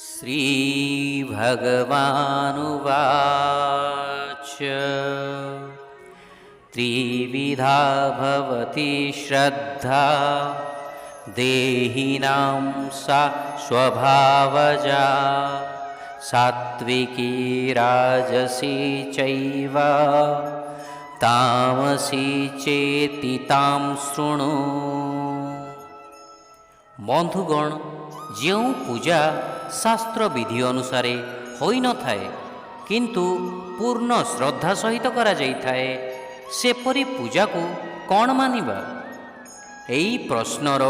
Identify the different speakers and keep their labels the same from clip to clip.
Speaker 1: श्रीभगवानुवाच त्रिविधा भवति श्रद्धा देहिनां सा स्वभावजा सात्विकी राजसी चैव तामसी चेति तां शृणु। बंधुगण, जो पूजा शास्त्र विधि अनुसार होई न थाए किंतु पूर्ण श्रद्धा सहित करा जाई थाए, सेपरी पूजा को कौन मानिबा? एई प्रश्नर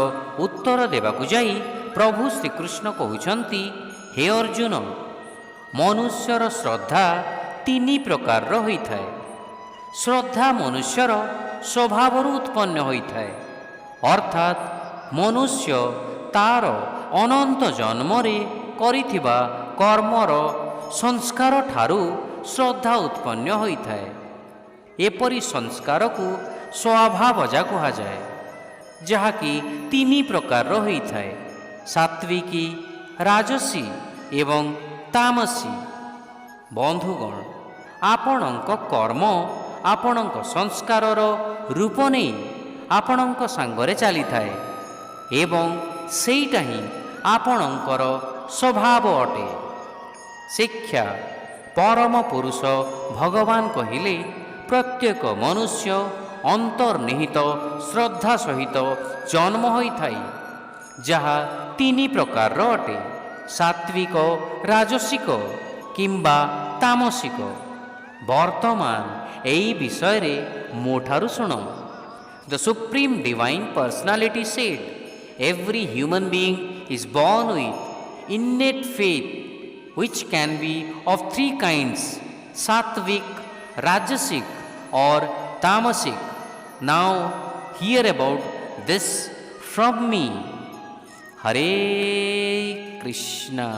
Speaker 1: उत्तर देवाकु जाई प्रभु श्रीकृष्ण कहउछंती, हे अर्जुन, मनुष्यर श्रद्धा तीन प्रकार होई थाए। श्रद्धा मनुष्यर स्वभाव उत्पन्न होई थाए, अर्थात मनुष्य तार अनंत जन्मरे करिथिबा कर्मर संस्कार ठारू श्रद्धा उत्पन्न होई थाए। एपरि संस्कार को स्वभावजा कहा जाए, जहाँकि तीन प्रकार होई थाए, सात्विकी, राजसी एवं तामसी। बंधुगण, आपणक कर्म आपणक संस्कारर रूप नहीं आपणक सांगरे चली थाए एवं सेईटा ही आपणकर स्वभाव अटे। शिक्षा परम पुरुष भगवान कहिले प्रत्येक मनुष्य अंतर्निहित श्रद्धा सहित जन्म होई थाई, जहा तीन प्रकार अटे, सात्विक, राजसिक किंबा तामसिक। वर्तमान एई विषय रे मोठारु सुनो। The supreme divine personality said, every human being is born with innate faith which can be of three kinds: sattvic, rajasic or tamasic. Now hear about this from me. Hare Krishna.